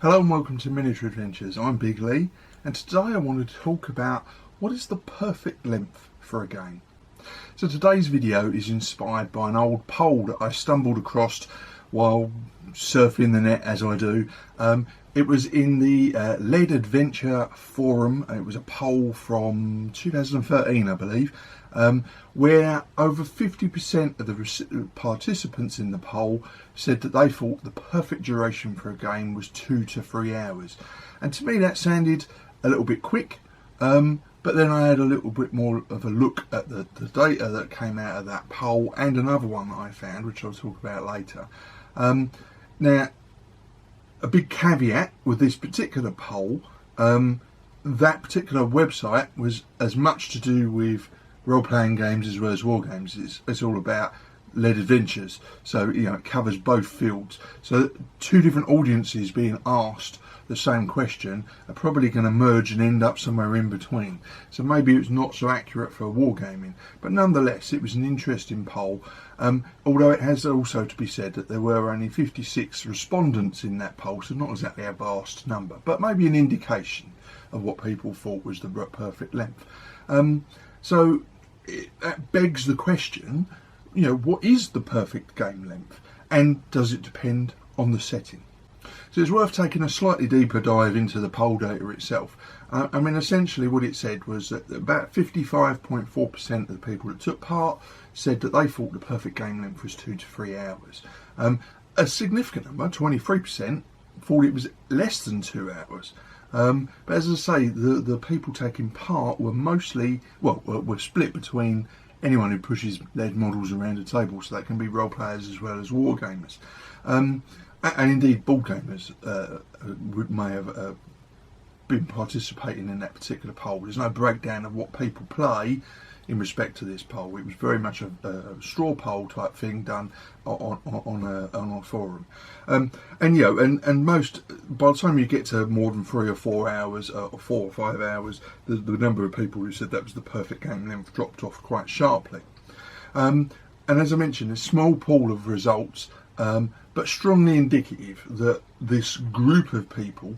Hello and welcome to Miniature Adventures. I'm Big Lee, and today I want to talk about what is the perfect length for a game. So today's video is inspired by an old poll that I stumbled across while surfing the net, as I do. It was in the Lead Adventure forum, and it was a poll from 2013, I believe, where over 50% of the participants in the poll said that they thought the perfect duration for a game was 2 to 3 hours. And to me that sounded a little bit quick, but then I had a little bit more of a look at the data that came out of that poll, and another one that I found, which I'll talk about later. Now, a big caveat with this particular poll, that particular website was as much to do with role-playing games as well as war games. It's all about Lead Adventures, so it covers both fields. So two different audiences being asked the same question are probably going to merge and end up somewhere in between. So maybe it's not so accurate for wargaming, but nonetheless it was an interesting poll. Although it has also to be said that there were only 56 respondents in that poll, so not exactly a vast number, but maybe an indication of what people thought was the perfect length. So that begs the question, what is the perfect game length, and does it depend on the setting? So it's worth taking a slightly deeper dive into the poll data itself. Essentially what it said was that about 55.4% of the people that took part said that they thought the perfect game length was 2 to 3 hours. A significant number, 23%, thought it was less than 2 hours. But as I say, the people taking part were mostly, were split between anyone who pushes lead models around a table, so that can be role players as well as war gamers. And indeed, board gamers may have been participating in that particular poll. There's no breakdown of what people play in respect to this poll. It was very much a straw poll type thing done on a forum. And most, by the time you get to more than 3 or 4 hours, or 4 or 5 hours, the number of people who said that was the perfect game length dropped off quite sharply. And as I mentioned, a small pool of results, but strongly indicative that this group of people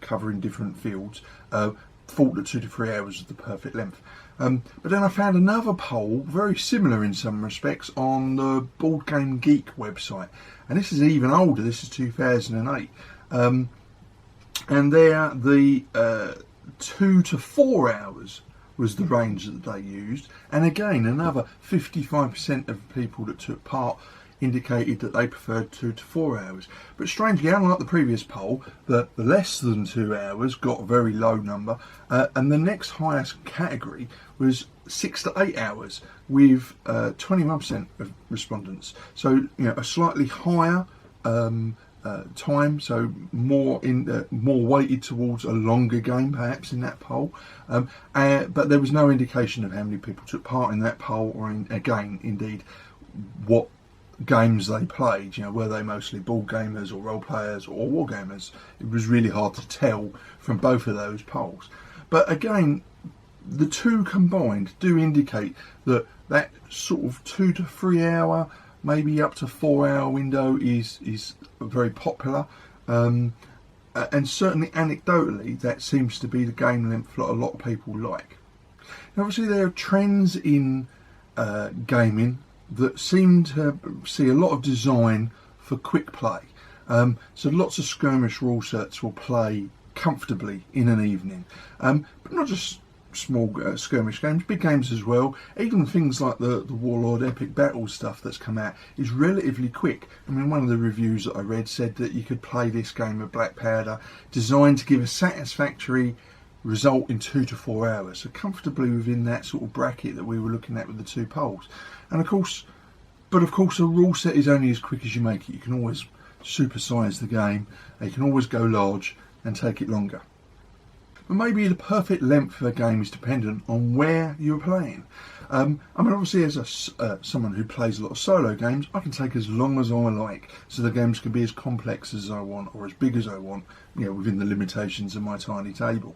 covering different fields thought that 2 to 3 hours was the perfect length. But then I found another poll, very similar in some respects, on the Board Game Geek website, and this is even older. This is 2008, and there the 2 to 4 hours was the range that they used, and again another 55% of people that took part indicated that they preferred 2 to 4 hours. But strangely, unlike the previous poll, the less than 2 hours got a very low number, and the next highest category was 6 to 8 hours, with 21% of respondents. So a slightly higher time, so more weighted towards a longer game perhaps in that poll, but there was no indication of how many people took part in that poll, or indeed what games they played. Were they mostly board gamers or role players or war gamers? It was really hard to tell from both of those polls. But again, the two combined do indicate that sort of 2 to 3 hour, maybe up to 4 hour window is very popular, and certainly anecdotally that seems to be the game length that a lot of people like. Now, obviously there are trends in gaming that seem to see a lot of design for quick play. So lots of skirmish rule sets will play comfortably in an evening, but not just small skirmish games, big games as well. Even things like the Warlord Epic Battle stuff that's come out is relatively quick. One of the reviews that I read said that you could play this game of Black Powder, designed to give a satisfactory result in 2 to 4 hours, so comfortably within that sort of bracket that we were looking at with the two polls. And of course a rule set is only as quick as you make it. You can always supersize the game, you can always go large and take it longer. But maybe the perfect length of a game is dependent on where you're playing. Obviously as someone who plays a lot of solo games, I can take as long as I like, so the games can be as complex as I want or as big as I want, within the limitations of my tiny table.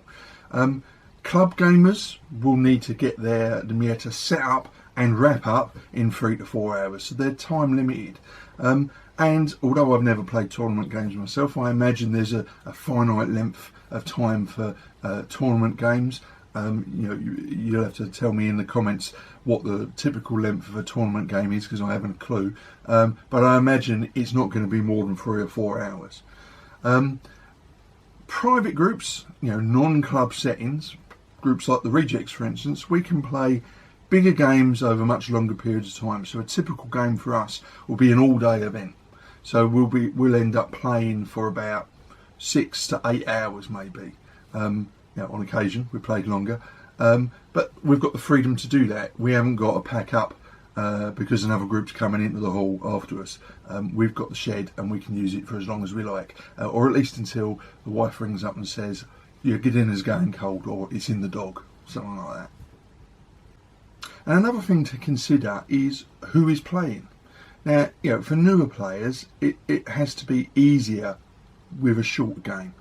Club gamers will need to get to set up and wrap up in 3 to 4 hours. So they're time limited. And although I've never played tournament games myself, I imagine there's a finite length of time for tournament games. You'll have to tell me in the comments what the typical length of a tournament game is, because I haven't a clue. But I imagine it's not going to be more than 3 or 4 hours. Private groups, non-club settings, groups like the Rejects, for instance, we can play bigger games over much longer periods of time. So a typical game for us will be an all-day event. So we'll end up playing for about 6 to 8 hours, maybe. On occasion we played longer, but we've got the freedom to do that. We haven't got to pack up because another group's coming into the hall after us. We've got the shed and we can use it for as long as we like, or at least until the wife rings up and says, your dinner's going cold, or it's in the dog, something like that. And another thing to consider is who is playing. Now, for newer players, it has to be easier with a short game.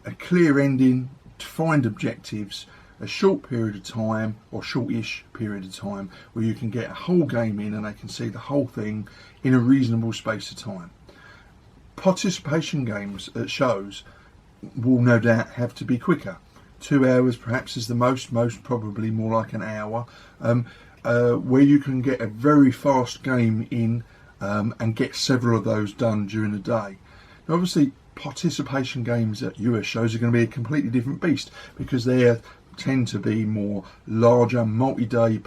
A clear ending, defined objectives, a short period of time, or shortish period of time, where you can get a whole game in and they can see the whole thing in a reasonable space of time. Participation games at shows will no doubt have to be quicker. 2 hours perhaps is the most probably more like an hour, where you can get a very fast game in and get several of those done during the day. Now, obviously, participation games at US shows are going to be a completely different beast, because they tend to be more larger, multi-day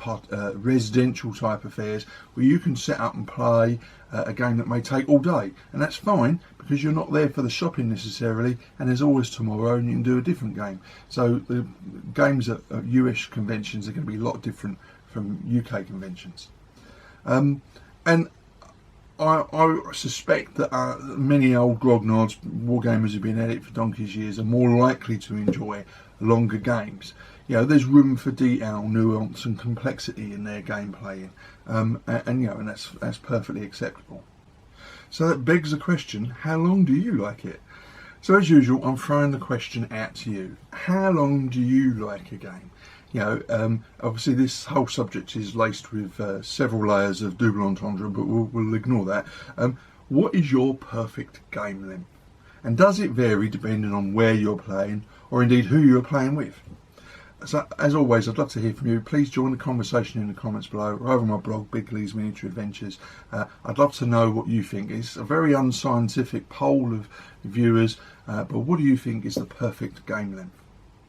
residential type affairs, where you can set up and play a game that may take all day, and that's fine because you're not there for the shopping necessarily, and there's always tomorrow and you can do a different game. So the games at US conventions are going to be a lot different from UK conventions. And I suspect that many old grognards, wargamers who've been at it for donkey's years, are more likely to enjoy longer games. There's room for detail, nuance and complexity in their gameplay, and that's perfectly acceptable. So that begs the question, how long do you like it? So as usual, I'm throwing the question out to you. How long do you like a game? Obviously this whole subject is laced with several layers of double entendre, but we'll ignore that. What is your perfect game length? And does it vary depending on where you're playing, or indeed who you're playing with? So as always, I'd love to hear from you. Please join the conversation in the comments below, or over my blog, Big Lee's Miniature Adventures. I'd love to know what you think. It's a very unscientific poll of viewers, but what do you think is the perfect game length?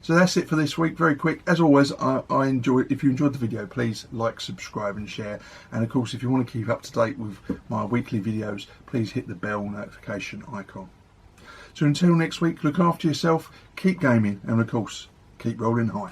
So that's it for this week. Very quick. As always, if you enjoyed the video, please like, subscribe and share. And of course, if you want to keep up to date with my weekly videos, please hit the bell notification icon. So until next week, look after yourself, keep gaming, and of course, keep rolling high.